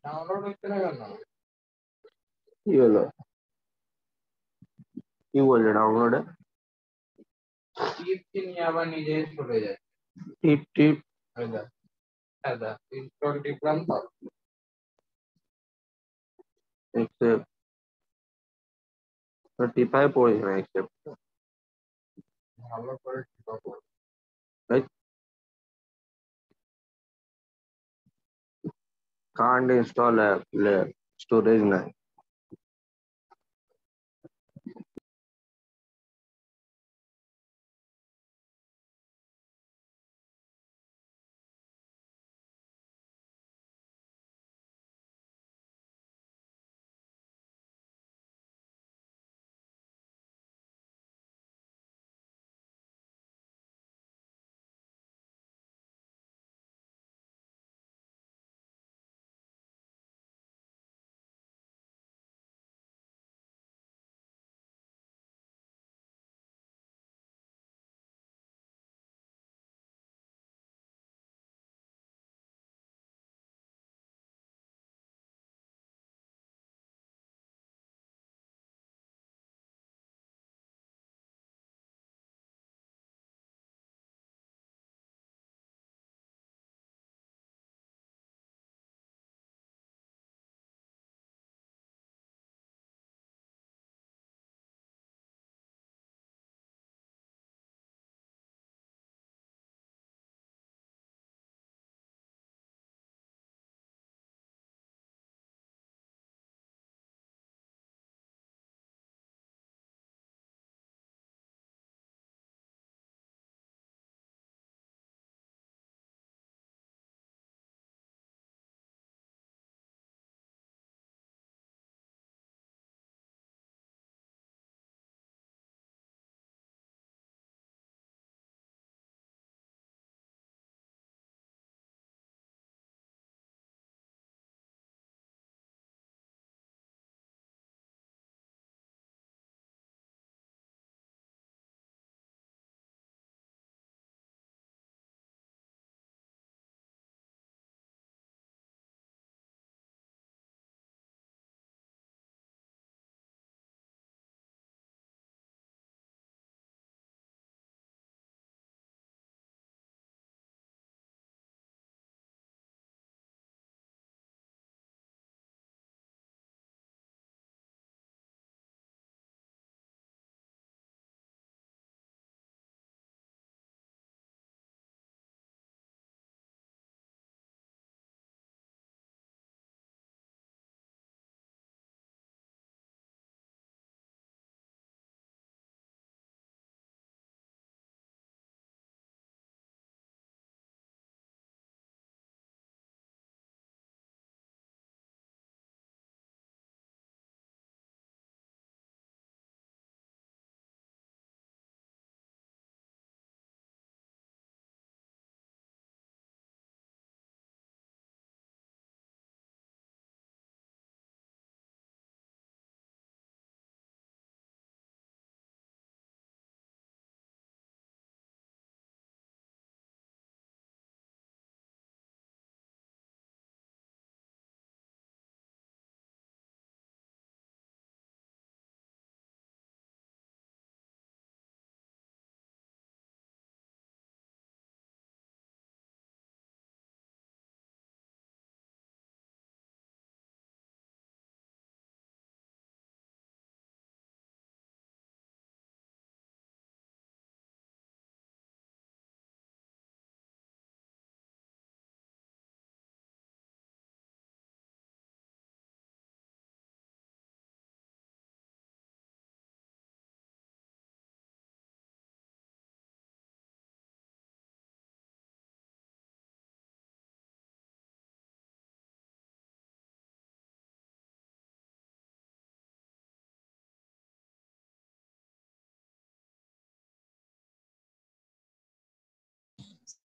Download হচ্ছে না কেন? কি হলো? কি বলছে ডাউনলোডে? টিপছি নিয়ে আবার নিজেই চলে যায়। টিপ টিপ। ইনস্টল টিপলাম তো। एक्सेप्ट तो टिपाए पड़े ना एक्सेप्ट ভালো করে টিপাবো। right can't install app storage नहीं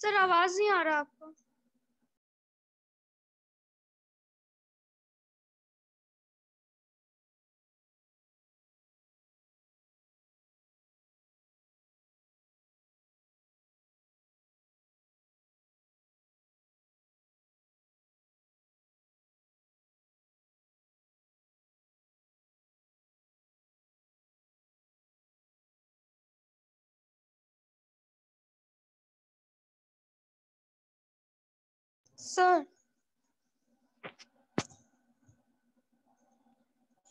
सर आवाज नहीं आ रहा आपको? सर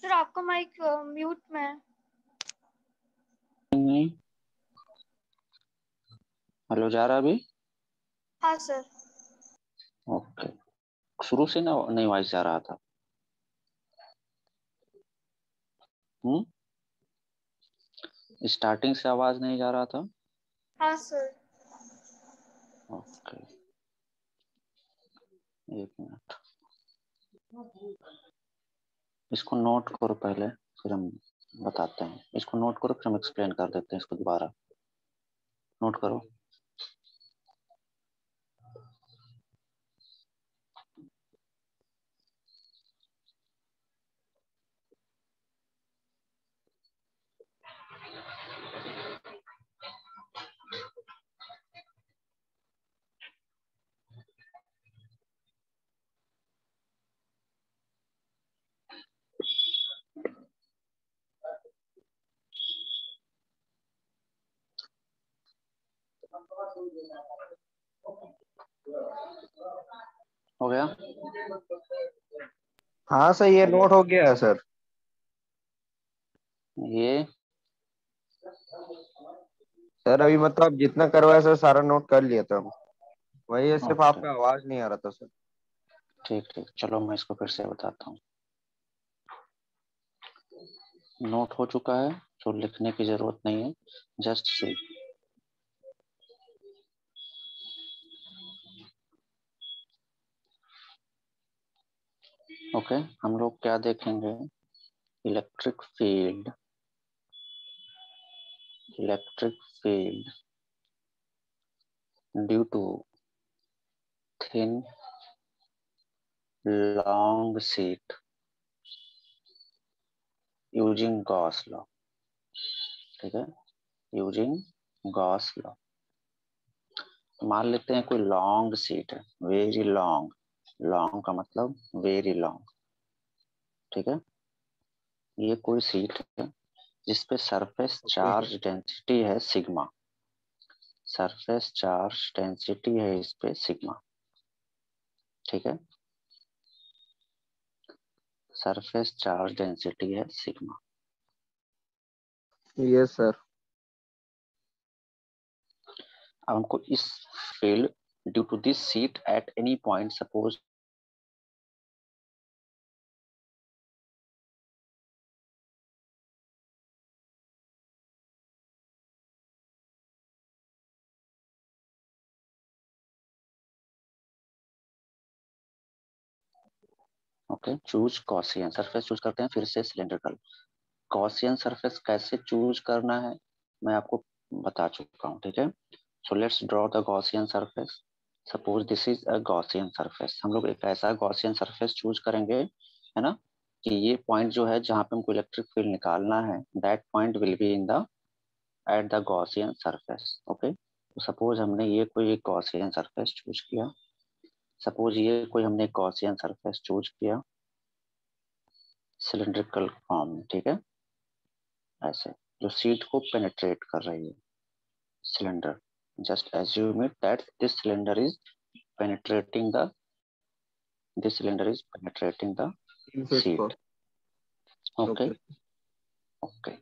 सर आपका माइक म्यूट में है। नहीं, हेलो जा रहा अभी? हाँ सर। ओके, शुरू से ना नहीं वॉइस जा रहा था। स्टार्टिंग से आवाज नहीं जा रहा था। हाँ सर। ओके, एक मिनट, इसको नोट करो पहले, फिर हम बताते हैं। इसको नोट करो, फिर हम एक्सप्लेन कर देते हैं इसको दोबारा। नोट करो। हो गया? हाँ सर, ये नोट हो गया है सर। ये सर अभी मतलब जितना करवाया सर सारा नोट कर लिया था हम। वही है, सिर्फ ओके, आपका आवाज नहीं आ रहा था सर। ठीक ठीक, चलो मैं इसको फिर से बताता हूँ। नोट हो चुका है, तो लिखने की जरूरत नहीं है, जस्ट सी। ओके, हम लोग क्या देखेंगे? Electric field, electric field due to thin long sheet using Gauss law. ठीक है, यूजिंग गॉस लॉ। मान लेते हैं कोई लॉन्ग शीट है, वेरी लॉन्ग। लॉन्ग का मतलब वेरी लॉन्ग। ठीक है, ये कोई शीट है जिसपे surface okay sir. Charge density है सिग्मा। सरफेस चार्ज डेंसिटी है इस पे सिग्मा। ठीक है, सरफेस चार्ज डेंसिटी है सिग्मा। Yes sir. अब हमको इस field due to this sheet at any point, suppose okay, choose Gaussian surface choose करते हैं। फिर से सिलेंड्रिकल गॉसियन सरफेस कैसे चूज करना है मैं आपको बता चुका हूँ। ठीक है, so let's draw the Gaussian surface. Suppose this is a Gaussian surface. हम लोग एक ऐसा गॉसियन सरफेस चूज करेंगे, है ना, कि ये पॉइंट जो है जहाँ पे हमको इलेक्ट्रिक फील्ड निकालना है, that point will be in the at the Gaussian surface. Okay, तो सपोज हमने ये कोई एक गॉसियन सरफेस चूज किया। सपोज ये कोई हमने गॉसियन सरफेस चूज किया सिलेंड्रिकल फॉर्म में। ठीक है, ऐसे जो सीट को पेनिट्रेट कर रही है cylinder. Just assume it that this cylinder is penetrating the this cylinder is penetrating the इनसेट को। seat. Okay, okay. okay.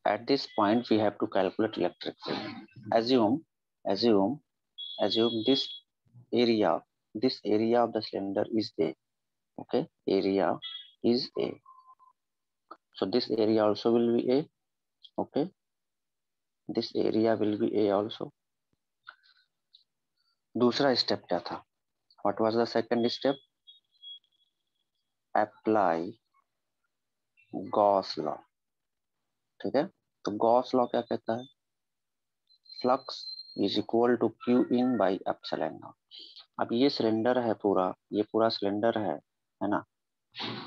At this point we have to calculate electric field. Assume assume this area of the cylinder is A. Okay, area is A, so this area also will be A. Okay, this area will be A also. दूसरा step क्या था? What was the second step? Apply Gauss law. ठीक है, तो Gauss law क्या कहता है? Flux is equal to Q in by epsilon naught. अब ये सिलेंडर है पूरा, ये पूरा सिलेंडर है ना,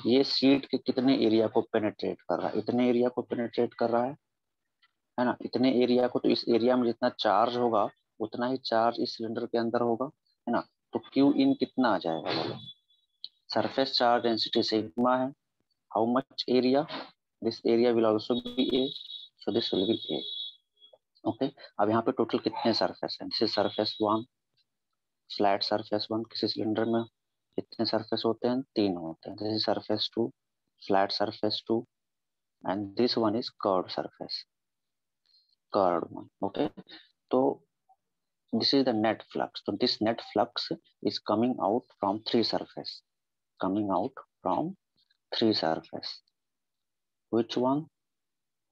ये सीट के कितने एरिया को पेनिट्रेट कर रहा है? इतने एरिया को पेनिट्रेट कर रहा है ना, इतने एरिया को। तो इस एरिया में जितना चार्ज होगा उतना ही चार्ज इस सिलेंडर के अंदर होगा, है ना। तो क्यू इन कितना आ जाएगा? सरफेस चार्ज डेंसिटी सिग्मा है, how much area, this area will also be A, so this will be A. Okay, अब यहाँ पे टोटल कितने सरफेस हैं? This is surface 1, flat surface 1, किसी सिलेंडर में कितने सरफेस होते हैं? 3 होते हैं. This is surface 2, flat surface 2, and this one is curved surface, curved one. Okay, तो this is the net flux. So this net flux is coming out from three surface, coming out from three surface. Which one?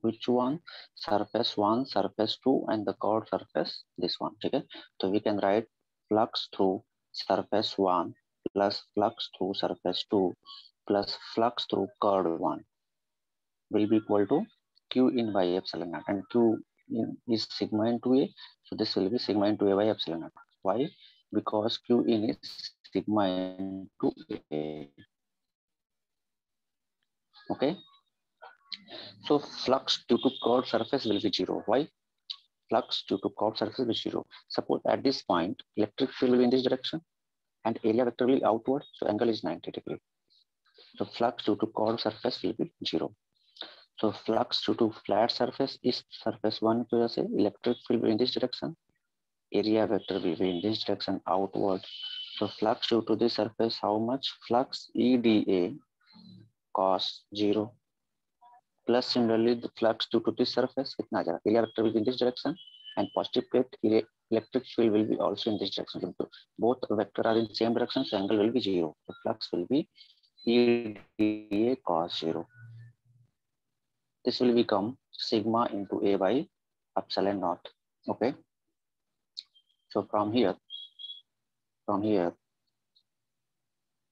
Which one? Surface 1, surface 2, and the curved surface, this one. Okay, so we can write flux through surface 1 plus flux through surface 2 plus flux through curved 1 will be equal to q in by epsilon naught, and q in is sigma into a, so this will be sigma into a by epsilon naught. Why? Because q in is sigma into a. Okay, so flux due to curved surface will be 0. Why? Flux due to curved surface will be 0. Suppose at this point electric field will be in this direction and area vector will be outward, so angle is 90 degree. So flux due to curved surface will be 0. So flux due to flat surface is surface 1 की वजह से electric field in this direction, area vector will be in this direction outward. So flux due to this surface, how much? Flux EDA cos 0 plus similarly the flux due to this surface कितना आ जाएगा? Area vector will be in this direction and positive plate electric field will be also in this direction. So both vector are in same direction, so angle will be 0. The flux will be EDA cos 0. This will become sigma into a by epsilon naught. Okay, so from here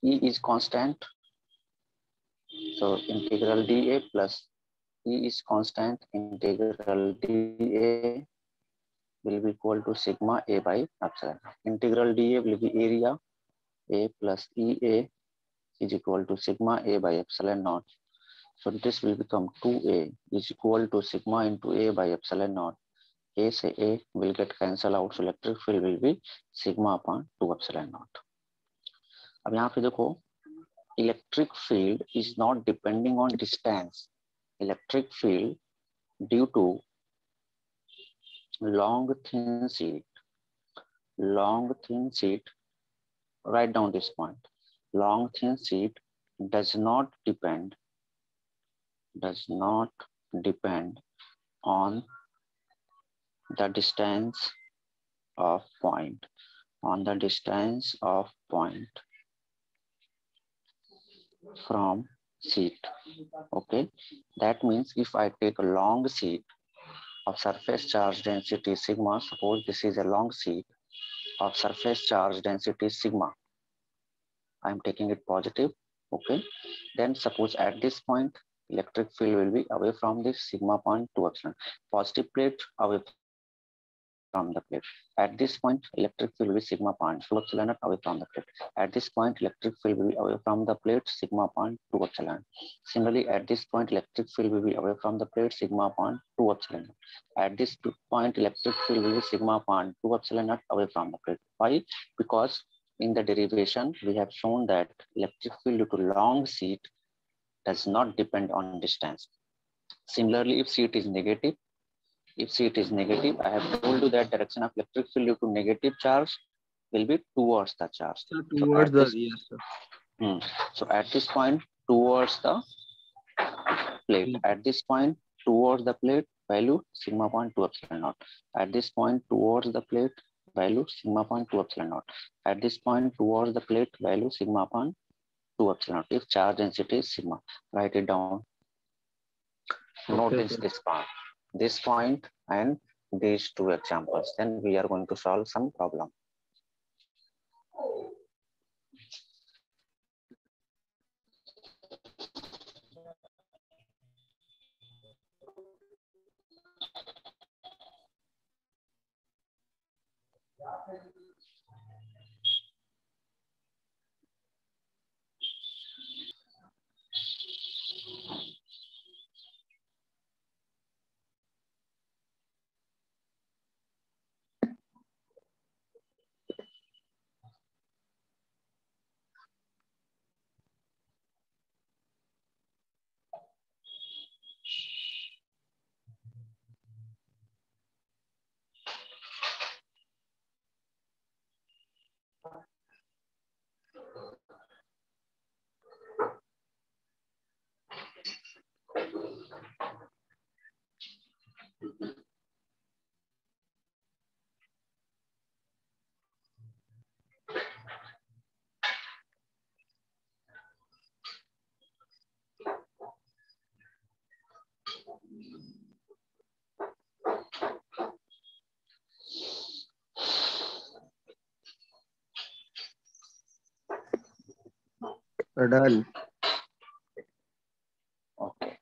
E is constant, so integral dA plus E is constant, integral dA will be equal to sigma a by epsilon. Integral dA will be area, a plus EA is equal to sigma a by epsilon naught. So this will become 2a is equal to sigma into a by epsilon naught. A से A will get cancel out, so electric field will be sigma upon 2 epsilon naught. अब यहाँ पे देखो, electric field is not depending on distance. Electric field due to long thin sheet, write down this point. Long thin sheet does not depend on the distance of point, from sheet. Okay, that means if I take a long sheet of surface charge density sigma, suppose this is a long sheet of surface charge density sigma, I am taking it positive. Okay, then suppose at this point electric field will be away from this sigma upon 2 epsilon, positive plate away from the plate. At this point electric field will be sigma upon 2 epsilon away from the plate. At this point electric field will be away from the plate sigma upon 2 epsilon. Similarly at this point electric field will be away from the plate sigma upon 2 epsilon. At this point electric field will be sigma upon 2 epsilon away from the plate. Why? Because in the derivation we have shown that electric field due to long sheet does not depend on distance. Similarly, if sheet is negative, I have told you that direction of electric field due to negative charge will be towards the charge. So towards the yes, sir. So at this point towards the plate. At this point towards the plate, value sigma upon 2 epsilon naught. At this point towards the plate, value sigma upon 2 epsilon naught. At this point towards the plate, value sigma upon 2 epsilon naught. If charge density is sigma, write it down. Notice this point and these two examples. Then we are going to solve some problem. Done. Okay.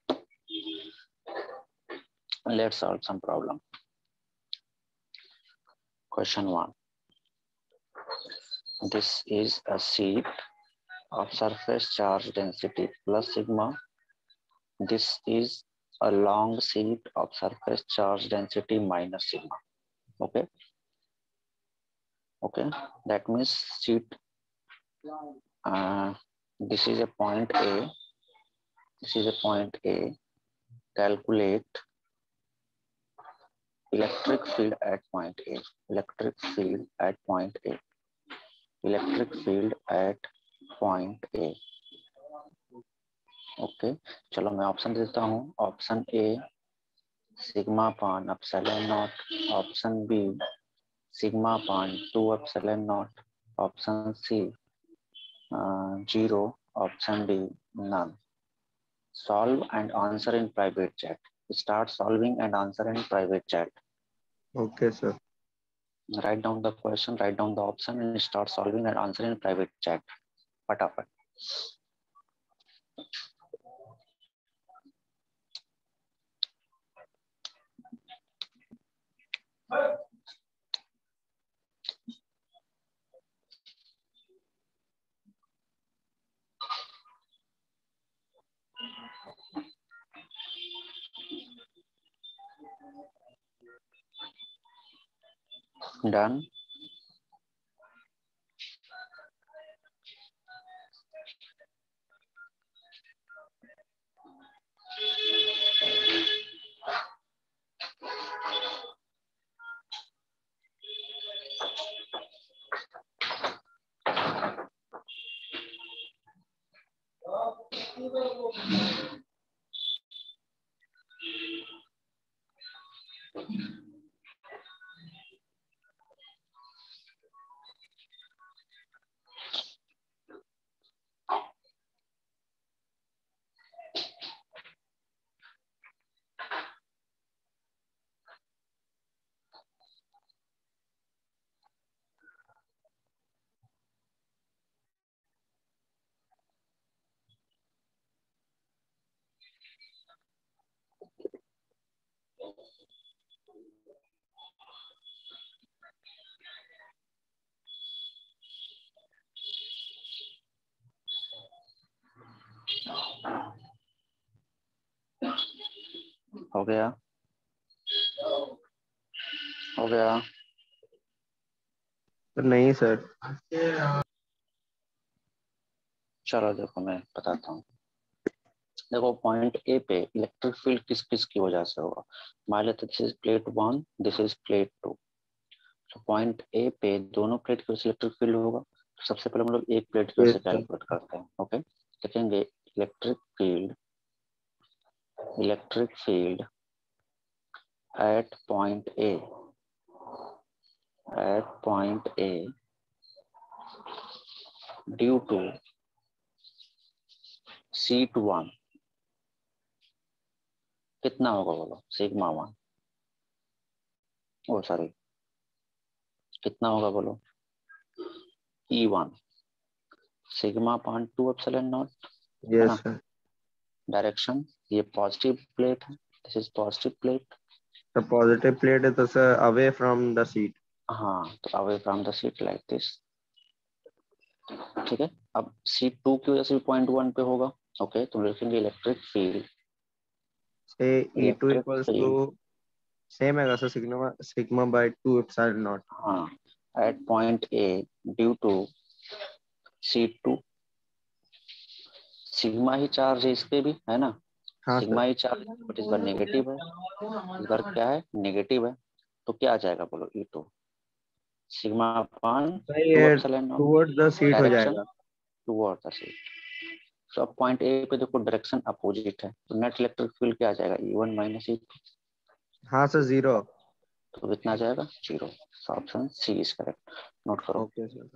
Let's solve some problem. Question 1. This is a sheet of surface charge density plus sigma. This is a long sheet of surface charge density minus sigma. Okay. Okay. That means sheet. This is a point A. This is a point A. Calculate electric field at point A. Electric field at point A. Electric field at point A. Okay चलो मैं option देता हूँ. Option A sigma upon epsilon naught. Option B sigma upon 2 epsilon naught. Option C 0. Option D none. Solve and answer in private chat. Start solving and answer in private chat. Okay, sir. Write down the question, write down the option and start solving and answer in private chat. फटाफट. Done. हो गया. हो गया. नहीं sir. चलो देखो मैं बताता हूँ. देखो पॉइंट ए पे इलेक्ट्रिक फील्ड किस किस की वजह से होगा. मान लेते this is plate 1, this is plate 2. तो पॉइंट ए पे दोनों प्लेट की वजह से इलेक्ट्रिक फील्ड होगा. तो सबसे पहले हम लोग एक प्लेट की वजह Yes, से sir. कैलकुलेट करते हैं. ओके देखेंगे electric field at point A due to sheet 1 कितना होगा बोलो. सिग्मा 1. ओ सॉरी कितना होगा बोलो. E1 sigma upon 2 epsilon not. है Yes, ना. sir. डायरेक्शन ये पॉजिटिव प्लेट है. This is positive plate. The positive plate is sir away from the seat. हाँ तो away from the seat like this. ठीक है. अब सीट 2 की वजह से पॉइंट 1 पे होगा. ओके तो लिखेंगे electric field. Say E2 electric equals to field same है sir sigma by 2 epsilon naught. हाँ at point A due to sheet 2. Sigma ही चार्ज है इस पे भी है ना. हाँ सिग्मा सर. ही चार्ज बट इस बार नेगेटिव है. इस बार क्या है नेगेटिव है. तो क्या आ जाएगा बोलो. E2 सिग्मा अपान सर 2 ये epsilon not. towards the seat हो डायरेक्शन जाएगा. Toward the seat. तो अब पॉइंट ए पे देखो डायरेक्शन अपोजिट है. तो नेट इलेक्ट्रिक फील्ड क्या आ जाएगा. E1 minus E2. हाँ सर 0. तो कितना आ जाएगा 0. Option C is correct. Note करो. Okay sir.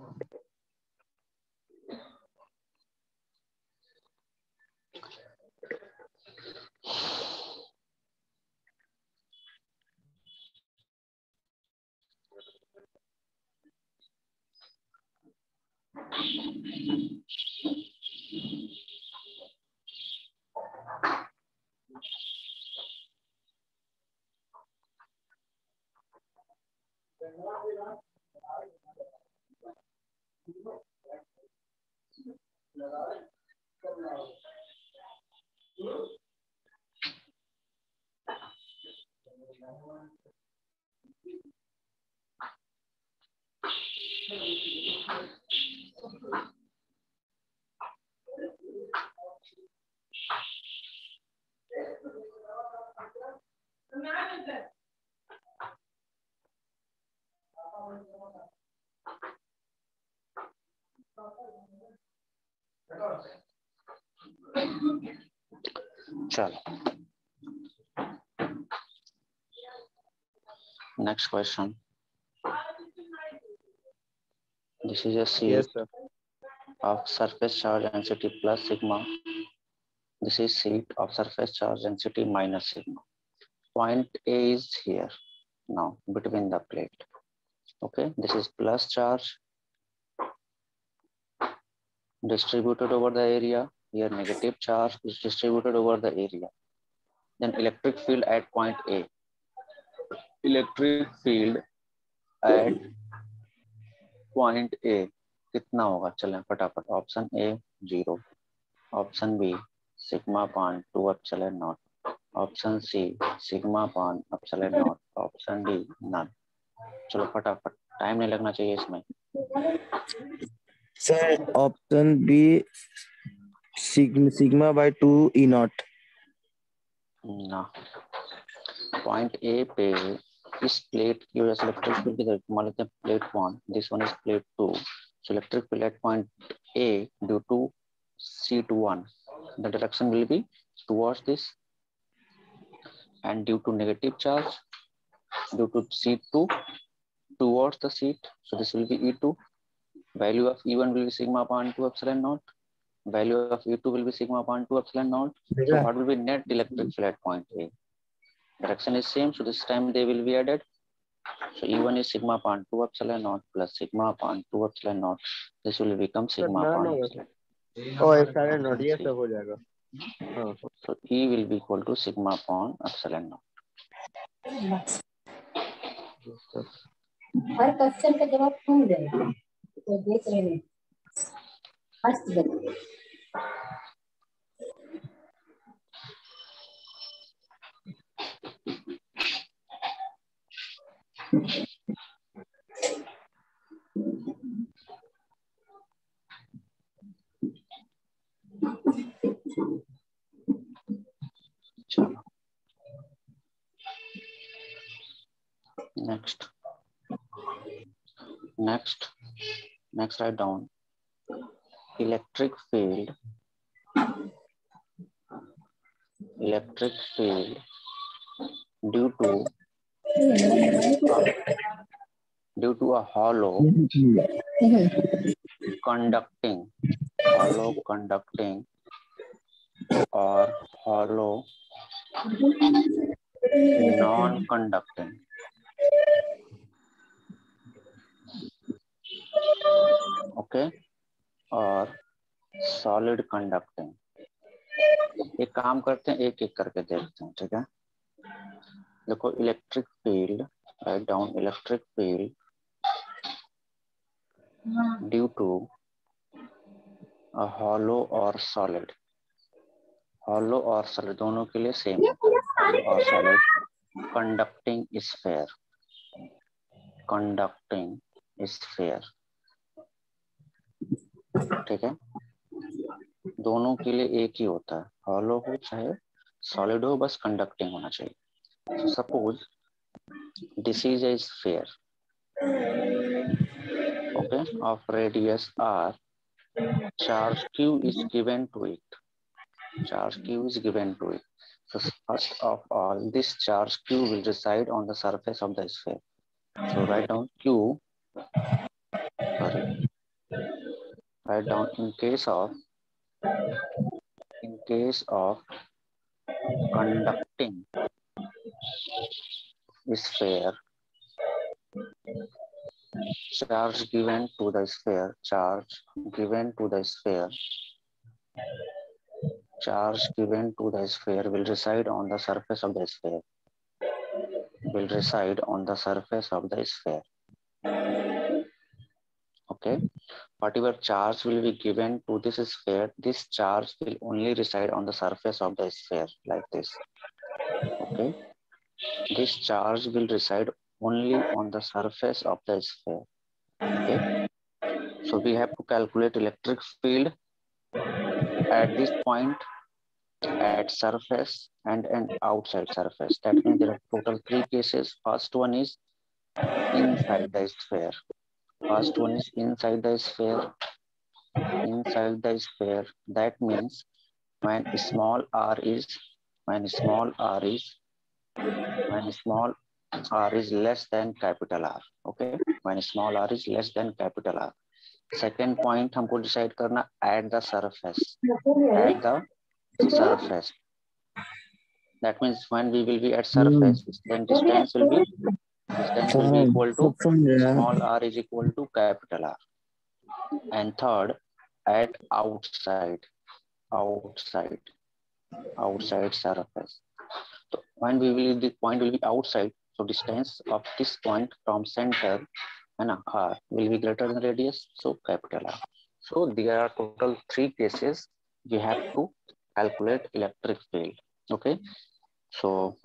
चलो next question. This is a sheet Yes, sir. of surface charge density plus sigma. This is sheet of surface charge density minus sigma. Point A is here now between the plate. Okay, this is plus charge distributed over the area. Here negative charge is distributed over the area. Then electric field at point A. Electric field at point A कितना होगा? चलें फटाफट. Option A 0, option B sigma upon 2 epsilon naught, option C sigma upon epsilon naught, option D none. चलो फटाफट, time नहीं लगना चाहिए इसमें. Sir option B sigma by 2 E naught. ना, पॉइंट ए पे इस प्लेट की वजह से इलेक्ट्रिक फील्ड की तरफ मान लेते हैं plate 1, this one is plate 2. So electric field at point A due to C21 the direction will be towards this, and due to negative charge due to C2 towards the sheet, so this will be E2. Value of E1 will be sigma upon 2 epsilon naught. Value of E2 will be sigma upon 2 epsilon naught. So what will be net electric field at point A? Direction is same, so this time they will be added. So E1 is sigma upon 2 epsilon naught plus sigma upon 2 epsilon naught. This will become sigma upon epsilon. Oh, epsilon naught, ये सब हो जाएगा. हाँ. So E will be equal to sigma upon epsilon naught. Her question का जवाब कौन देगा? तो देख रहे हैं. फर्स्ट देखिए. चलो next write down electric field due to a hollow conducting or hollow non-conducting. Okay, और solid conducting. एक काम करते हैं, एक एक करके देखते हैं. ठीक है, देखो electric field, write down electric field due to a hollow और सॉलिड. हॉलो और सॉलिड दोनों के लिए सेम होता है. हॉलो और सॉलिड कंडक्टिंग स्फीयर. ठीक है, दोनों के लिए एक ही होता है, हॉलो हो चाहे सॉलिड हो, बस कंडक्टिंग होना चाहिए. So suppose this is a sphere, okay, of radius r. Charge q is given to it. So first of all, this charge q will reside on the surface of the sphere. So write down q. Write down in case of conducting sphere, charge given to the sphere charge given to the sphere will reside on the surface of the sphere. Will reside on the surface of the sphere. Okay, whatever charge will be given to this sphere, this charge will only reside on the surface of the sphere, like this. Okay, this charge will reside only on the surface of the sphere. Okay, so we have to calculate electric field at this point, at surface and outside surface. That means there are total 3 cases. First one is inside the sphere. First one is inside the sphere. Inside the sphere. That means when small r is less than capital R. Okay, when small r is less than capital R. Second point हमको decide करना at the surface. At the surface. That means when we will be at surface, then distance will be equal to small r is equal to capital R. And third, at outside surface. So when the point will be outside, so distance of this point from center and r will be greater than radius, so capital R. So there are total 3 cases we have to calculate electric field. Okay, so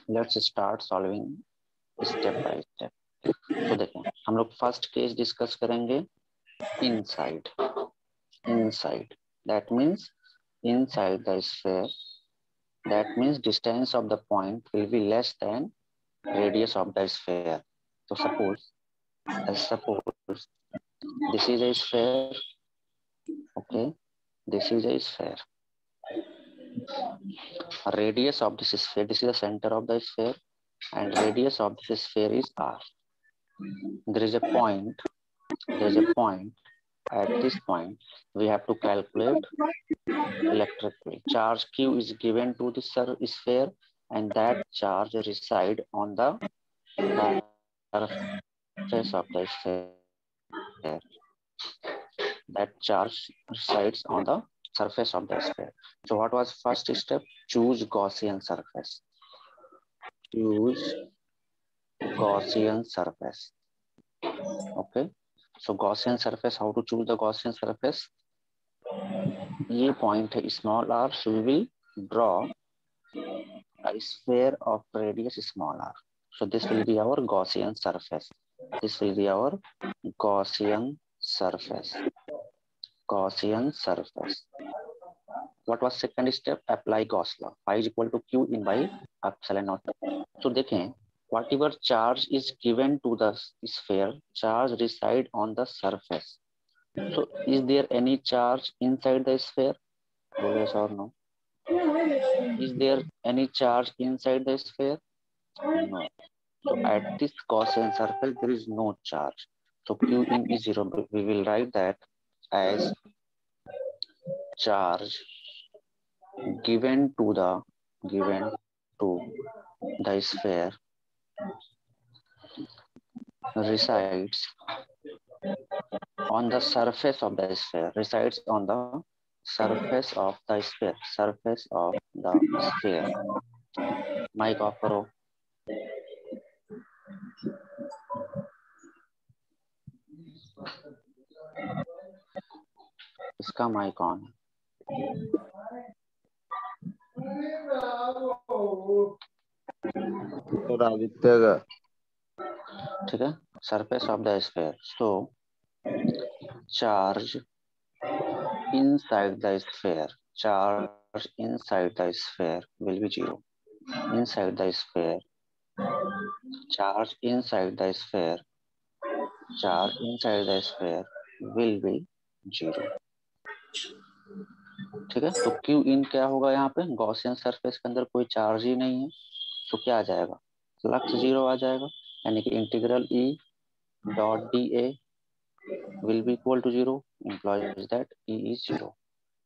let's start solving step by step. तो देखें हम लोग first case discuss करेंगे inside. That means inside the sphere. That means distance of the point will be less than radius of the sphere. So suppose this is a sphere. Okay, this is a sphere. Radius of this sphere, this is the center of the sphere, and radius of this sphere is r. There is a point. At this point, we have to calculate electric field. Charge Q is given to the sphere, and that charge reside on the surface of the sphere. That charge resides on the surface of the sphere. So what was first step? Choose Gaussian surface. Choose Gaussian surface. Okay. So Gaussian surface, how to choose the Gaussian surface? ये point है small r, so we will draw a sphere of radius small r. So this will be our Gaussian surface. This will be our Gaussian surface. Gaussian surface. What was second step? Apply Gauss law. Phi is equal to Q in by epsilon naught. So देखें, whatever charge is given to the sphere, charge reside on the surface. So is there any charge inside the sphere? Yes or no? Is there any charge inside the sphere? No. So at this Gaussian surface, there is no charge. So Q in is 0. We will write that as charge given to the sphere resides on the surface of the sphere. Resides on the surface of the sphere. Surface of the sphere. Mic off करो. इसका mic on है. और आदित्य का ठीक है. Surface of the sphere. So charge inside the sphere. Charge inside the sphere will be 0. Inside the sphere. Charge inside the sphere. Charge inside the sphere will be 0. ठीक है. तो Q in क्या होगा यहाँ पे? गॉसियन सरफेस के अंदर कोई चार्ज ही नहीं है, तो क्या आ जाएगा? फ्लक्स 0 आ जाएगा. यानी कि integral E dot dA will be equal to 0, implies that E is 0.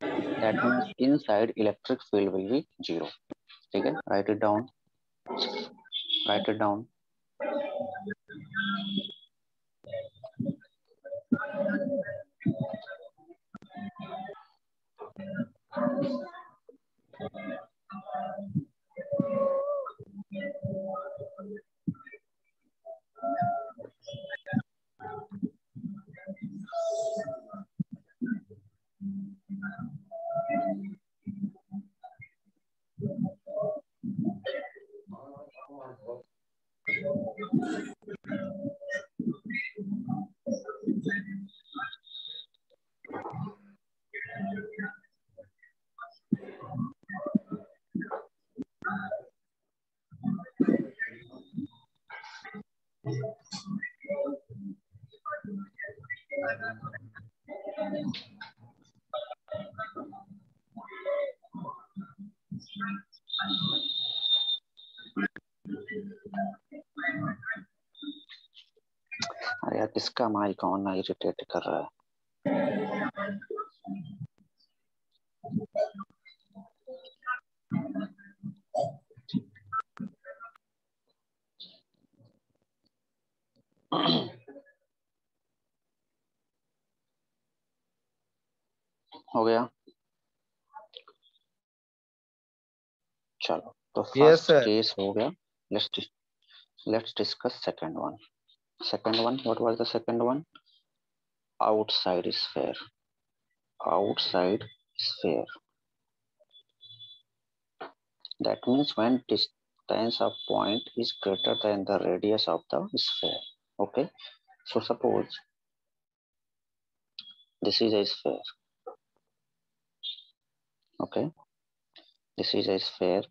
That means inside electric field will be 0. ठीक है. Write it down. अरे यार किसका माइक ऑन इरिटेट कर रहा है। हो गया। चलो तो Yes, फर्स्ट sir. केस हो गया। Let's discuss second one. Second one, what was the second one? Outside sphere. Outside sphere. That means when distance of point is greater than the radius of the sphere. Okay. So suppose this is a sphere. Okay. This is a sphere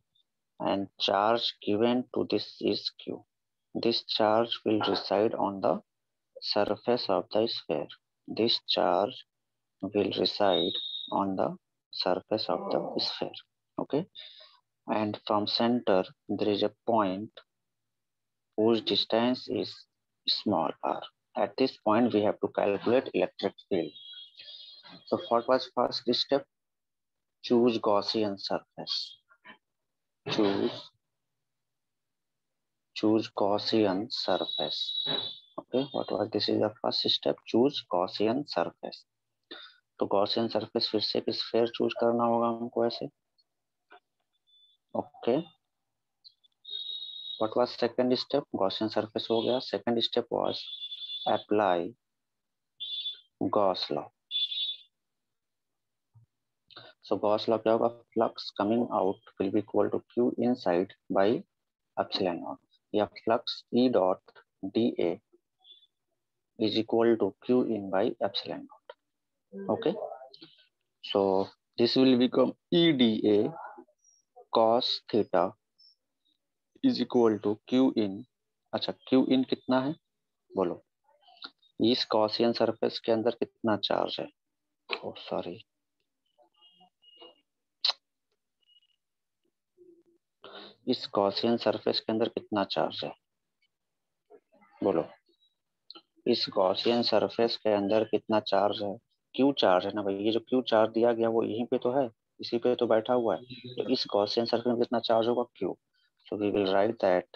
and charge given to this is Q. This charge will reside on the surface of the sphere. This charge will reside on the surface of the sphere. Okay. And from center there is a point whose distance is small r. At this point we have to calculate electric field. So what was first step? Choose Gaussian surface. Choose Gaussian surface. Okay, what was this is the first step? Choose Gaussian surface. तो Gaussian surface फिर से एक sphere choose करना होगा हमको ऐसे. Okay. What was second step? Gaussian surface हो गया. Second step was apply Gauss law. So Gauss law क्या होगा? Flux coming out will be equal to Q inside by epsilon naught. या flux E dot dA is equal to Q in by epsilon naught. Okay. So this will become EdA cos theta is equal to Q in. अच्छा Q in कितना है? बोलो. इस Gaussian surface के अंदर कितना charge है? Oh sorry. इस Gaussian surface के अंदर कितना चार्ज है? बोलो. इस Gaussian surface के अंदर कितना चार्ज है? Q चार्ज है ना भाई. ये जो Q चार्ज दिया गया वो यहीं पे तो है, इसी पे तो बैठा हुआ है. तो इस Gaussian surface में कितना चार्ज होगा? Q. So we will write that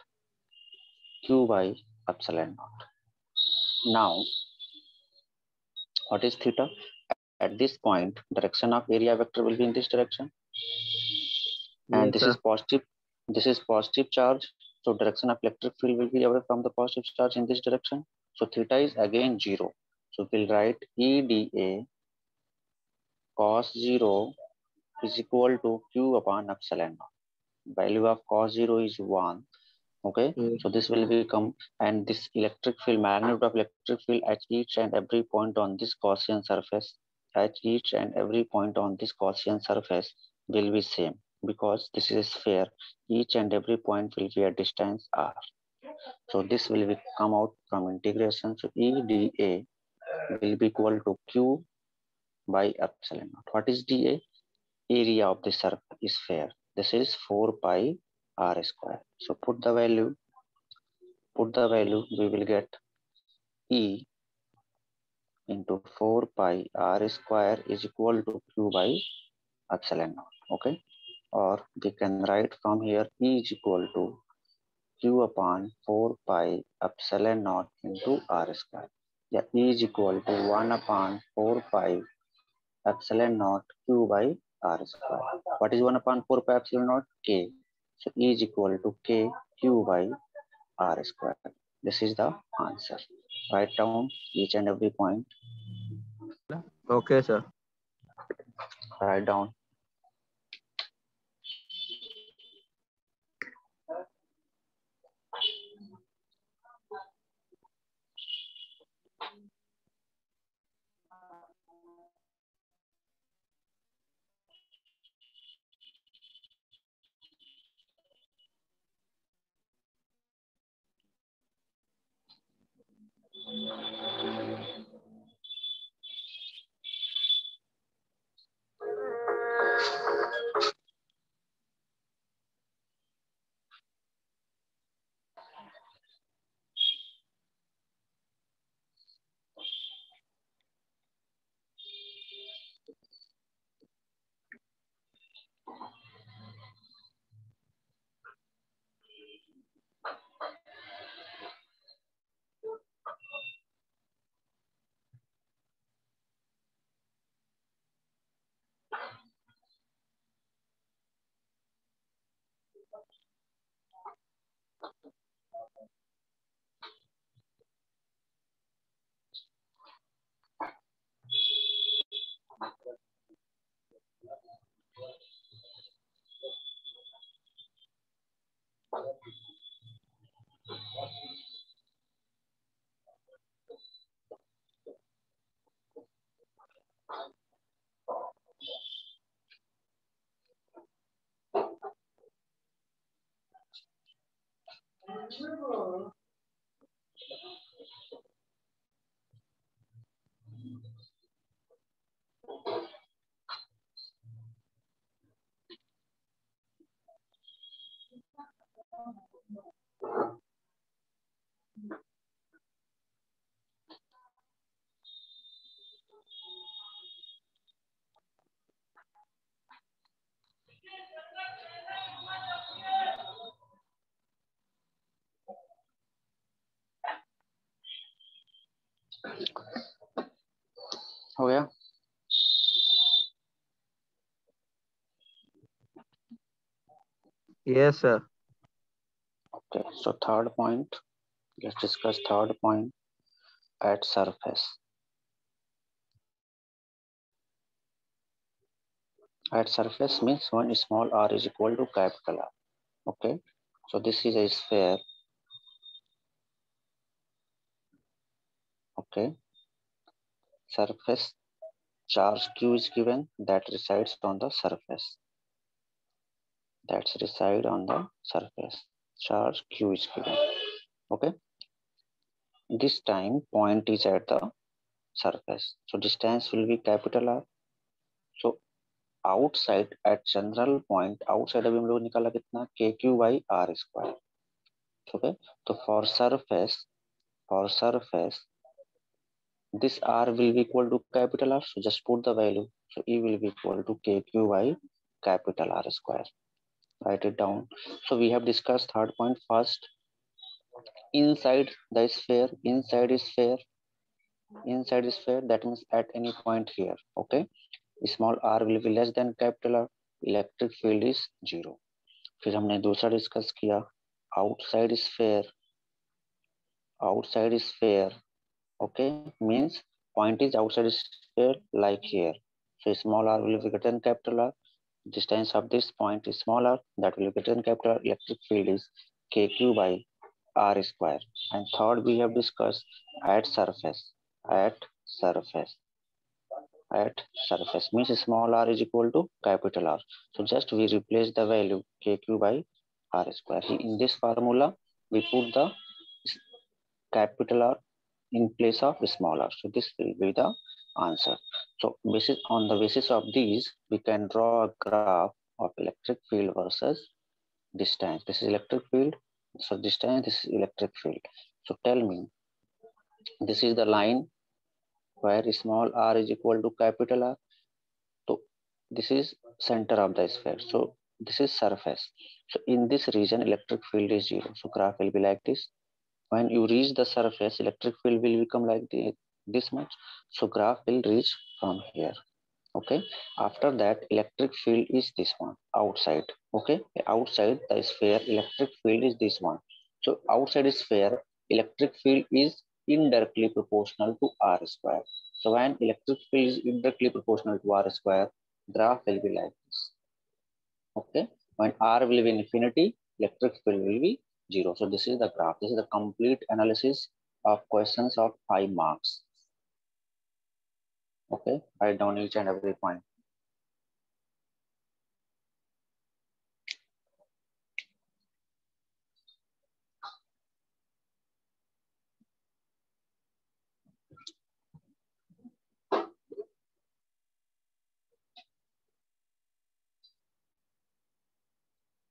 Q by epsilon naught. Now what is theta? At this point direction of area vector will be in this direction, and Yes, this sir. is positive. This is positive charge, so direction of electric field will be away from the positive charge in this direction. So theta is again 0. So we'll write EdA cos 0 is equal to Q upon epsilon naught. Value of cos 0 is 1. Okay. So this will become, and this electric field, magnitude of electric field at each and every point on this Gaussian surface, at each and every point on this Gaussian surface will be same, because this is a sphere. Each and every point will be a distance r. So this will be come out from integration. So EdA will be equal to Q by epsilon naught. What is dA? Area of the sphere. This is 4 pi r square. So put the value, we will get E into 4 pi r square is equal to Q by epsilon naught. Okay. Or we can write from here E is equal to Q upon 4 pi epsilon naught into r square. Yeah, E is equal to 1 upon 4 pi epsilon naught Q by R square. What is 1 upon 4 pi epsilon naught? K. So E is equal to K Q by R square. This is the answer. Write down each and every point. Okay, sir. Write down. हो गया? Yes, sir. Okay, so third point, let's discuss third point at surface. At surface means when small r is equal to capital R. Okay, so this is a sphere. Okay, surface charge q is given that resides on the surface. That's reside on the surface. Charge q is given. Okay, this time point is at the surface, so distance will be capital R. So outside at general point, outside अभी हम लोग निकाला कितना KQ by R square. Okay, so for surface this R will be equal to capital R, so just put the value. So E will be equal to KQ by capital R square. Write it down. So we have discussed third point first. Inside the sphere, inside is sphere, that means at any point here. Okay, small r will be less than capital R, electric field is 0. फिर हमने दूसरा discuss किया outside sphere. Okay, means point is outside sphere like here. So small r will be greater than capital R. Distance of this point is smaller, that will be greater than capital R. Electric field is KQ by R square. And third we have discussed at surface means small r is equal to capital R. So just we replace the value KQ by R square. In this formula we put the capital R in place of small r. So this will be the answer. So on the basis of these, we can draw a graph of electric field versus distance. This is electric field. So distance, this is electric field. So tell me, this is the line where small r is equal to capital R. So this is center of the sphere. So this is surface. So in this region, electric field is 0. So graph will be like this. When you reach the surface, electric field will become like this much. So graph will reach from here. Okay, after that electric field is this one outside. Okay, outside the sphere electric field is this one. So outside sphere electric field is indirectly proportional to r square. So when electric field is indirectly proportional to r square, graph will be like this. Okay, when r will be infinity, electric field will be 0. So this is the graph. This is the complete analysis of questions of 5 marks. Okay, write down each and every point.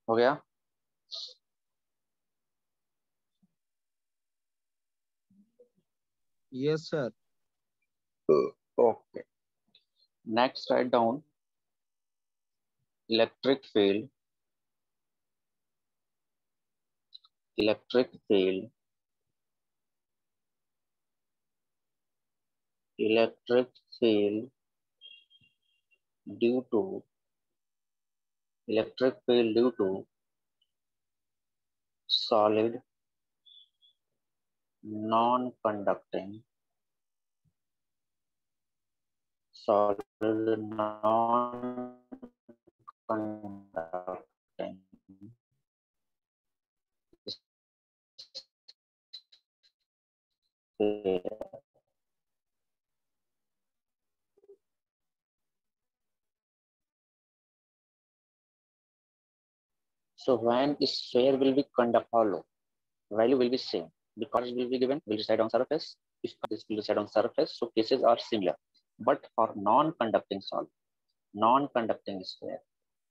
हो गया? Yes, sir. Okay. Next, write down electric field. Electric field. Electric field due to electric field due to solid non-conducting sphere. So when sphere will be conduct hollow, value will be same because will be given will reside on surface. If this will reside on surface, so cases are similar. But for non-conducting solid, non-conducting sphere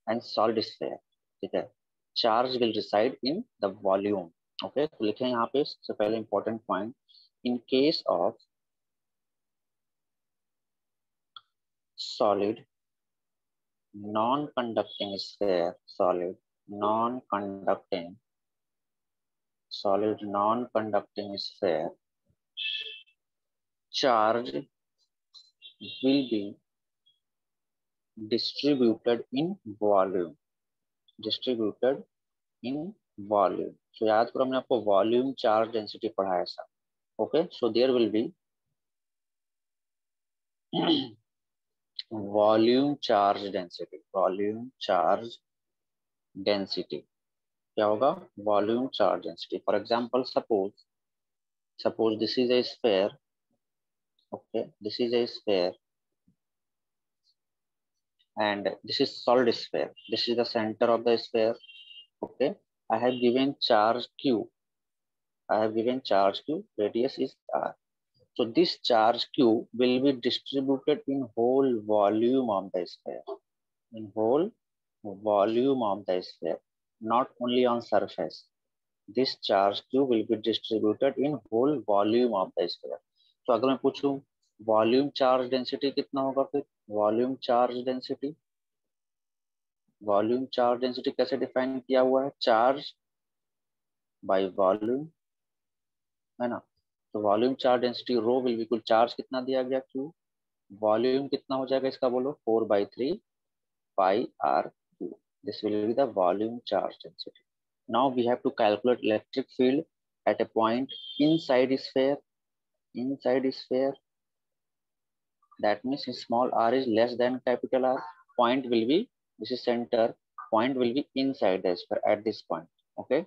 and solid sphere, ठीक है, charge will reside in the volume. Okay, तो लिखें यहाँ पे सबसे पहले important point. In case of solid non-conducting sphere, solid non-conducting sphere, charge will be distributed in volume. Distributed in volume. So याद करो हमने आपको volume charge density पढ़ाया था. Okay, so there will be volume charge density. Volume charge density. क्या होगा? Volume charge density. For example, suppose this is a sphere. Okay, this is a sphere, and this is solid sphere. This is the center of the sphere. Okay, I have given charge Q. I have given charge Q. Radius is R. So this charge Q will be distributed in whole volume of the sphere. In whole volume of the sphere, not only on surface. This charge Q will be distributed in whole volume of the sphere. तो अगर मैं पूछूं volume charge density कितना होगा, फिर volume charge density कैसे define किया हुआ है? चार्ज बाय वॉल्यूम, है ना. तो volume charge density rho will भी, कुल चार्ज कितना दिया गया Q, वॉल्यूम कितना हो जाएगा इसका बोलो, 4/3 pi r2. This will be the volume charge density. Now we have to calculate electric field at a point inside sphere. Inside sphere, that means small r is less than capital R. Point will be, this is center, point will be inside the sphere at this point. Okay,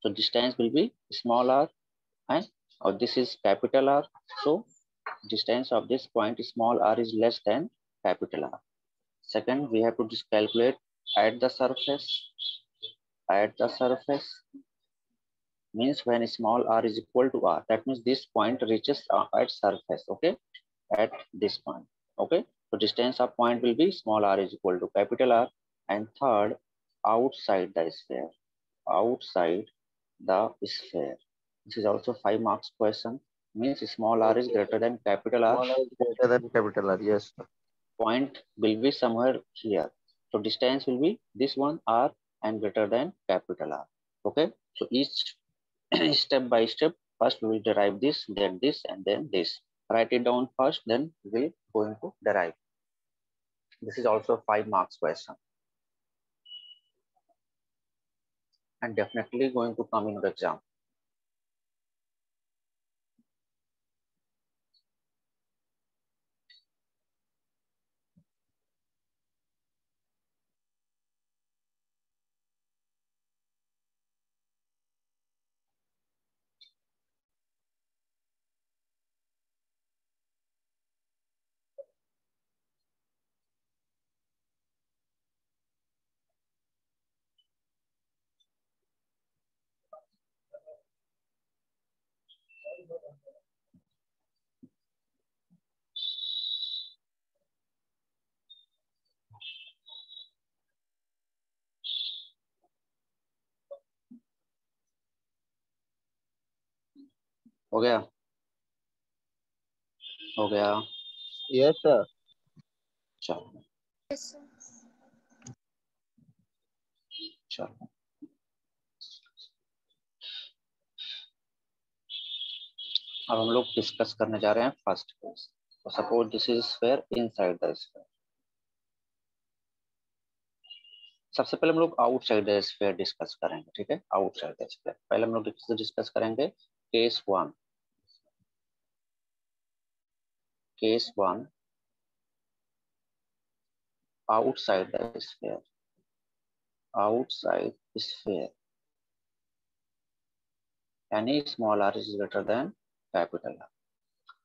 so distance will be small r, and this is capital R. So distance of this point small r is less than capital R. Second, we have to just calculate at the surface. At the surface means when small r is equal to r, that means this point reaches at surface. Okay, at this point. Okay, so distance of point will be small r is equal to capital R. And third, outside the sphere. Outside the sphere. This is also 5 marks question. Means small r is greater than capital R. Small r is greater than capital R. Yes. Point will be somewhere here. So distance will be this one r and greater than capital R. Okay, so each step by step, first we will derive this, then this, and then this. Write it down first, then we will going to derive. This is also a 5 marks question and definitely going to come in the exam. हो गया? हो गया? Yes, sir. चलो Yes, sir. चलो अब हम लोग discuss करने जा रहे हैं फर्स्ट केस. तो suppose this is sphere inside the sphere. सबसे पहले हम लोग आउटसाइड द स्फीयर डिस्कस करेंगे. ठीक है, आउटसाइड द स्फीयर पहले हम लोग डिस्कस करेंगे. Case 1. Case 1 outside the sphere. Outside sphere, any small r is greater than capital R.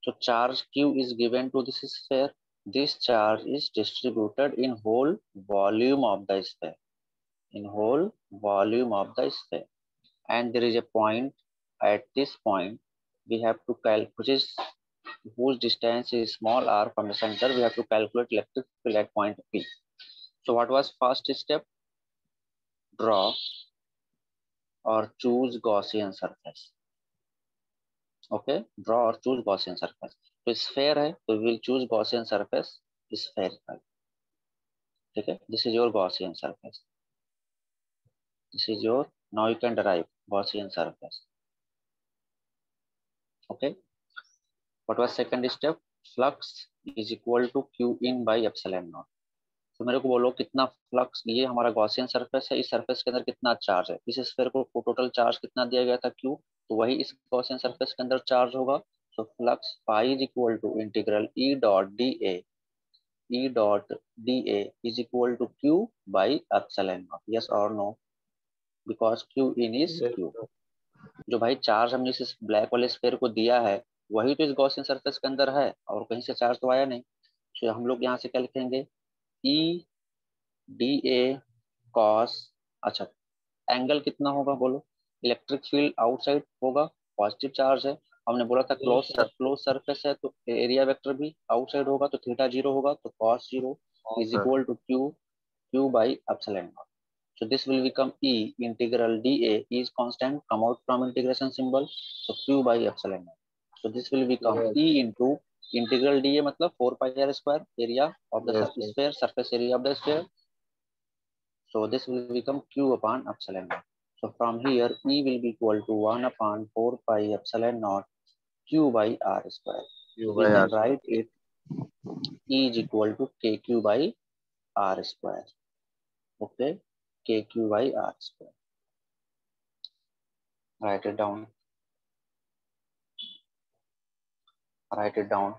So charge Q is given to this sphere. This charge is distributed in whole volume of the sphere. In whole volume of the sphere. And there is a point. At this point, we have to calculate whose distance is small r from the center. We have to calculate electric field at point P. So what was first step? Draw or choose Gaussian surface. Okay, draw or choose Gaussian surface. तो sphere है तो we will choose Gaussian surface spherical. ठीक है, this is your Gaussian surface. This is your, now you can derive Gaussian surface. Okay, what was second step? Flux is equal to Q in by epsilon naught. तो मेरे को बोलो कितना flux, ये हमारा Gaussian surface है, इस surface के अंदर कितना चार्ज है. इस स्फीयर को टोटल चार्ज कितना दिया गया था Q, तो वही इस गॉसियन सरफेस के अंदर चार्ज होगा. तो flux phi is equal to integral E dot dA is equal to Q by epsilon naught. Yes और no? Because Q in is Yes, Q. sir. जो भाई चार्ज हमने इस ब्लैक वाले स्फीयर को दिया है वही तो इस गॉसियन सरफेस के अंदर है और कहीं से चार्ज तो आया नहीं. तो हम लोग यहाँ से क्या लिखेंगे? E dA cos, अच्छा एंगल कितना होगा बोलो? इलेक्ट्रिक फील्ड आउटसाइड होगा, पॉजिटिव चार्ज है. हमने बोला था Yes, sir. क्लोज सरफेस है तो एरिया वेक्टर भी आउटसाइड होगा, तो थीटा 0 होगा, तो cos 0 Yes, is sir. Equal to Q by epsilon naught. So this will become E integral dA is constant, come out from integration symbol, so Q by epsilon naught. So this will become Yes, E into integral dA मतलब 4 pi r square area of the yes, sir. sphere, surface area of the sphere. So this will become Q upon epsilon naught. So from here E will be equal to 1 upon 4 pi epsilon naught Q by r square. You So we by can R. write it E is equal to KQ by r square. Okay, KQ by r square. Write it down. Write it down.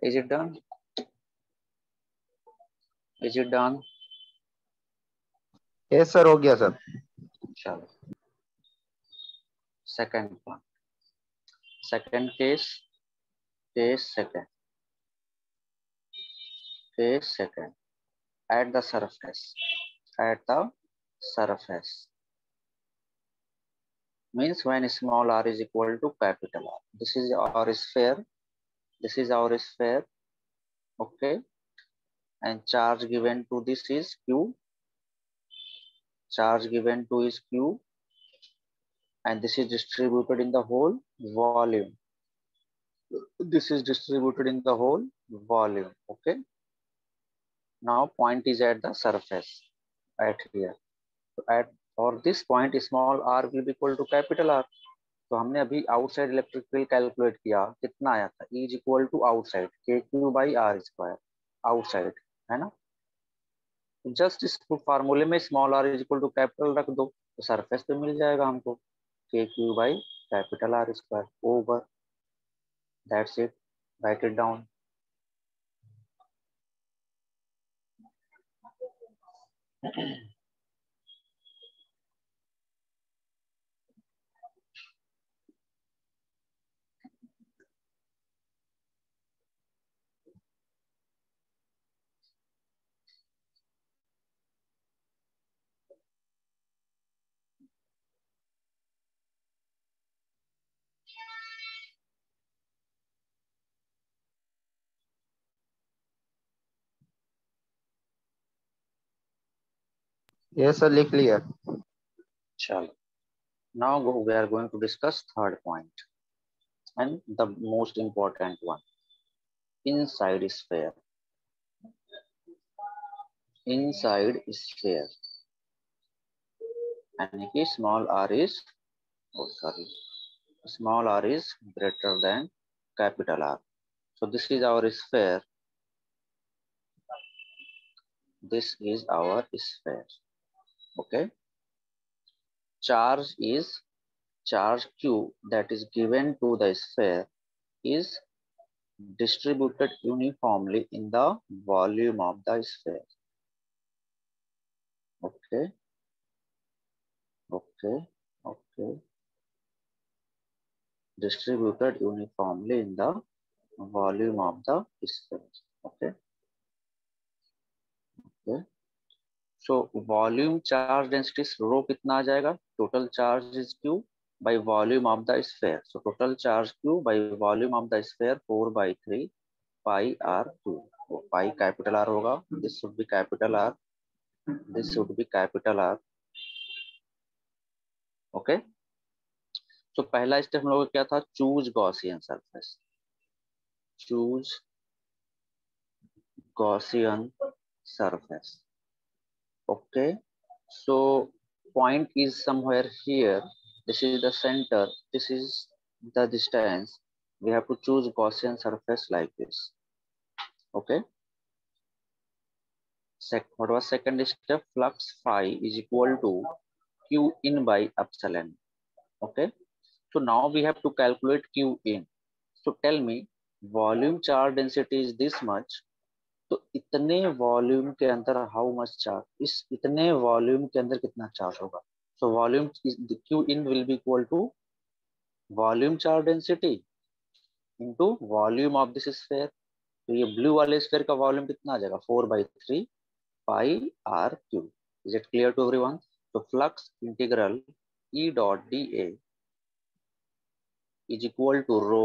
Is it done? Is it done? Yes sir, हो गया sir. चलो second one. Second case second. Case second. At the surface. At the surface. Means when small r is equal to capital R. This is our sphere. This is our sphere. Okay. And charge given to this is Q. Charge given to is Q. And this is distributed in the whole volume. This is distributed in the whole volume. Okay. Now point is at the surface. At here. So at for this point small r will be equal to capital R. तो हमने अभी outside electric field calculate किया, कितना आया था, E is equal to outside KQ by R square, outside है ना. Just इस फार्मूले में small r is equal to capital रख दो तो सरफेस पे मिल जाएगा हमको KQ by capital R square over. That's it, write it down. Yes sir, लिख लिया. चलो now we are going to discuss third point and the most important one. Inside sphere. Inside sphere. यानी कि small r is small r is greater than capital R. So this is our sphere. This is our sphere. Okay. Charge Q that is given to the sphere is distributed uniformly in the volume of the sphere. Okay. Distributed uniformly in the volume of the sphere. Okay. So volume charge density rho कितना आ जाएगा, total charge is Q by volume of the sphere. So total charge Q by volume of the sphere 4/3 pi R2. तो pi capital R होगा. This should be capital R. This should be capital R. Okay. तो पहला step हम लोगों का क्या था, choose Gaussian surface. Choose Gaussian surface. Okay, so point is somewhere here. This is the center. This is the distance. We have to choose Gaussian surface like this. Okay. What was second step? Flux phi is equal to Q in by epsilon. Okay. So now we have to calculate Q in. So tell me, volume charge density is this much. तो इतने volume के अंदर how much charge, इस इतने volume के अंदर कितना charge होगा. So volume Q in will be equal to volume charge density into volume of this sphere. तो ये ब्लू वाले स्फीयर का वॉल्यूम कितना आ जाएगा, 4/3 pi R3. Is it clear to everyone? तो flux integral E dot dA is equal to rho,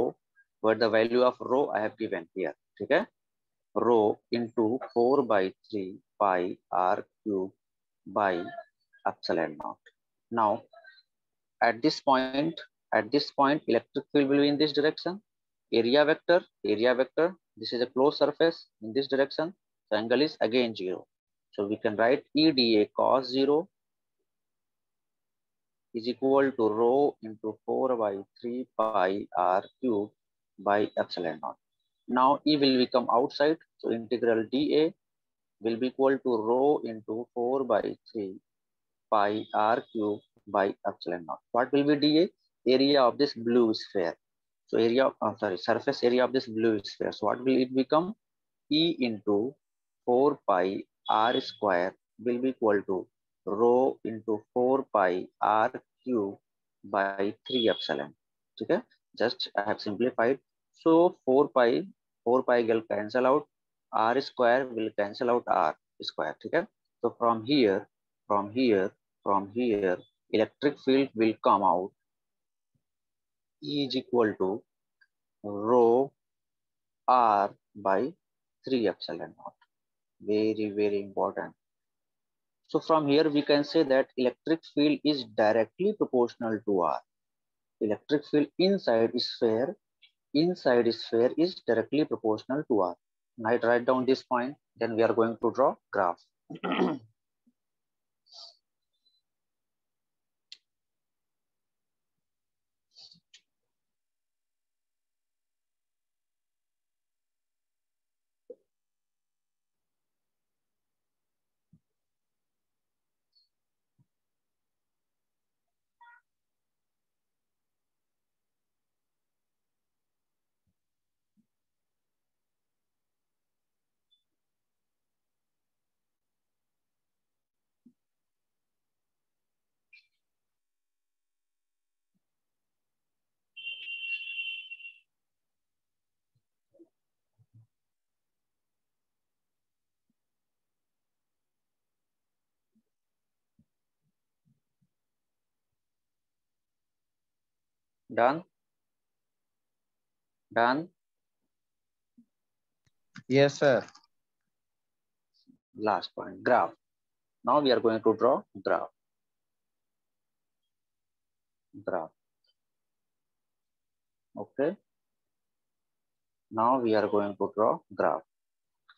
where the value of rho I have given here. ठीक है, rho into 4/3 pi R cube by epsilon naught. Now at this point electric field will be in this direction. Area vector, this is a closed surface in this direction, so angle is again 0. So we can write EDA cos 0 is equal to rho into 4/3 pi R cube by epsilon naught. Now E will become outside, so integral dA will be equal to rho into 4/3 pi R cube by epsilon naught. What will be dA? Area of this blue sphere. So area of surface area of this blue sphere. So what will it become? E into 4 pi r square will be equal to rho into 4 pi r cube by 3 epsilon. ठीक है, just I have simplified. So 4 pi will cancel out, r square will cancel out r square. ठीक है, so from here electric field will come out E is equal to rho r by 3 epsilon naught. Very important. So from here we can say that electric field is directly proportional to r. Electric field inside sphere is directly proportional to r. Now write down this point, then we are going to draw graph. Done? Yes, sir. Last point, graph. Now we are going to draw graph. Okay. Now we are going to draw graph.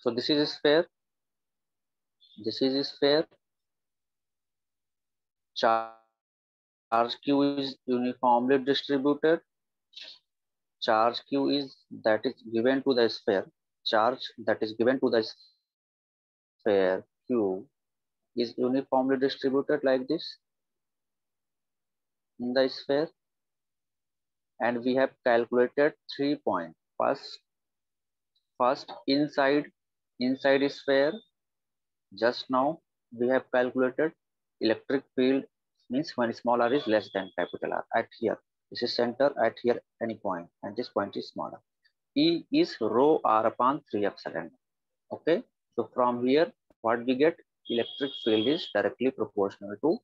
So this is a sphere. Charge Q is uniformly distributed. Charge Q is that is given to the sphere. Charge that is given to the sphere Q is uniformly distributed like this in the sphere, and we have calculated 3 points. First inside sphere, just now we have calculated electric field, means when small r is less than capital R. At here, this is center, at here any point, and this point is smaller. E is rho r upon 3 epsilon. Okay, so from here what we get, electric field is directly proportional to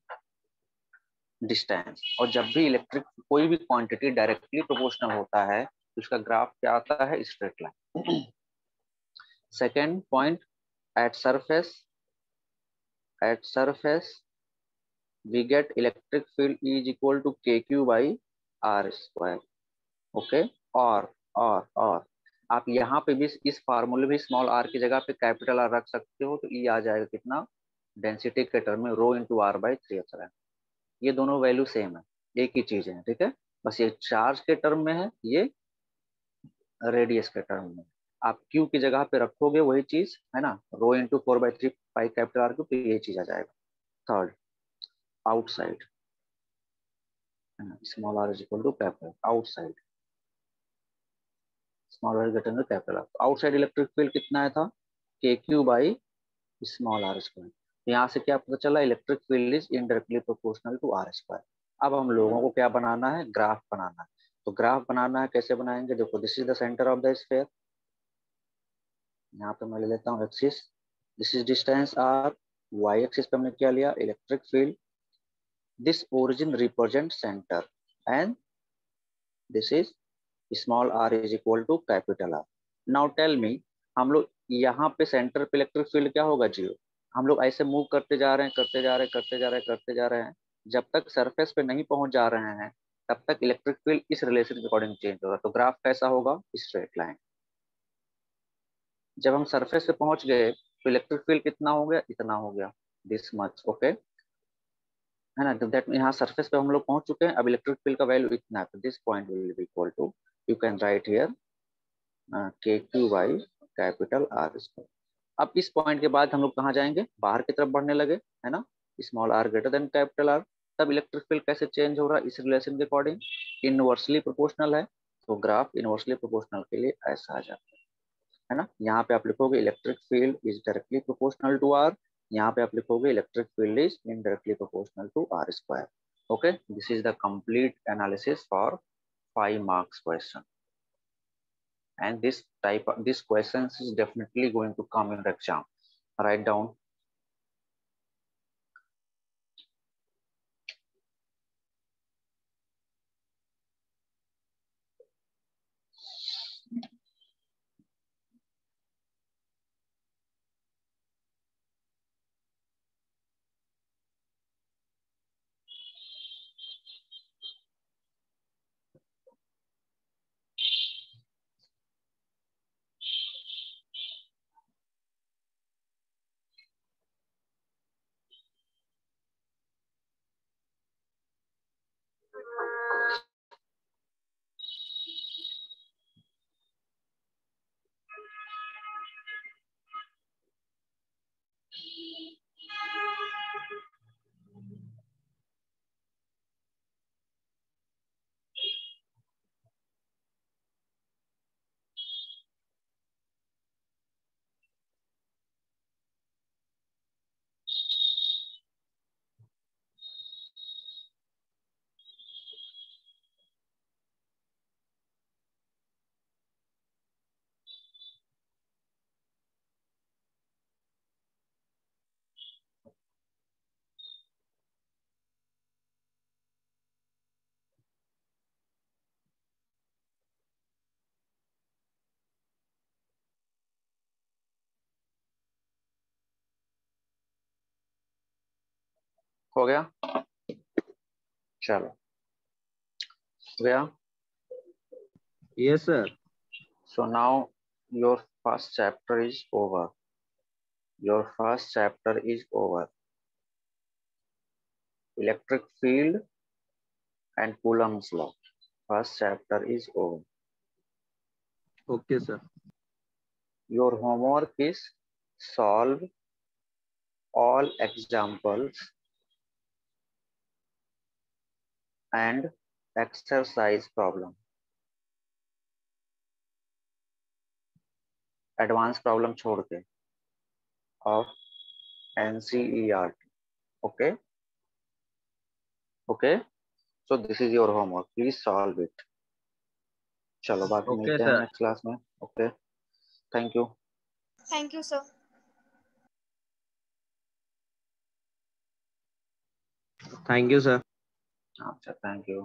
distance. और जब भी electric कोई भी quantity directly proportional होता है तो उसका graph क्या आता है, straight line. Second point, at surface we get electric field E is equal to KQ by R square. Okay, और आप यहाँ पे भी इस फार्मूले में स्मॉल r की जगह पे कैपिटल R रख सकते हो, तो E आ जाएगा कितना, डेंसिटी के टर्म में rho into r by 3 epsilon. ये दोनों वैल्यू सेम है, एक ही चीज है. ठीक है, बस ये चार्ज के टर्म में है, ये रेडियस के टर्म में. आप Q की जगह पे रखोगे वही चीज है ना, rho into 4/3 pi capital R cube, यही चीज आ जाएगा. Third, outside, small r is equal to capital outside, small r greater than capital R. Outside electric field कितना आया था, KQ by small r square. यहाँ से क्या पता चला, electric field is indirectly proportional to r square. अब हम लोगों को क्या बनाना है, ग्राफ बनाना है. तो ग्राफ बनाना है, कैसे बनाएंगे, देखो this is the centre of the sphere. यहाँ पे मैं ले लेता हूँ axis, this is distance r, y axis पे हमने क्या लिया, electric field. This origin represent centre and this is small r is equal to capital R. Now tell me, हम लोग यहाँ पे सेंटर पे इलेक्ट्रिक फील्ड क्या होगा, 0. हम लोग ऐसे मूव करते जा रहे हैं, जब तक सरफेस पे नहीं पहुंच जा रहे हैं तब तक इलेक्ट्रिक फील्ड इस रिलेशन के अकॉर्डिंग चेंज होगा. तो ग्राफ कैसा होगा, स्ट्रेट लाइन. जब हम सरफेस पे पहुंच गए तो इलेक्ट्रिक फील्ड कितना हो गया, इतना हो गया, दिस मच. ओके है ना, दैट यहाँ सरफेस पे हम लोग पहुंच चुके हैं. अब इलेक्ट्रिक फील्ड का वैल्यू इतना है, तो this point will be equal to, you can write here KQ by capital R square. अब इस पॉइंट के बाद हम लोग कहाँ जाएंगे, बाहर की तरफ बढ़ने लगे है ना, small r greater than capital R. तब इलेक्ट्रिक फील्ड कैसे चेंज हो रहा है, इस रिलेशन के अकॉर्डिंग इनवर्सली प्रोपोर्शनल है. तो ग्राफ इनवर्सली प्रोपोर्शनल के लिए ऐसा आ जाता है ना। यहाँ पे आप लिखोगे electric field is directly proportional to r, यहाँ पे आप लिखोगे electric field is indirectly proportional to r square. Okay, this is the complete analysis for 5 marks question, and this questions is definitely going to come in the exam. Write down. हो गया? चलो, हो गया? Yes, sir. So now your first chapter is over. Your first chapter is over. Electric field and Coulomb's law. First chapter is over. Okay, sir. Your homework is solve all examples and exercise problem. Advanced problem छोड़ के of NCERT. Okay? Okay? So this is your homework. Please solve it. चलो बाकी Okay, मिलते हैं sir. Next class में. Okay, thank you. Thank you, sir. Thank you, sir. अच्छा, thank you.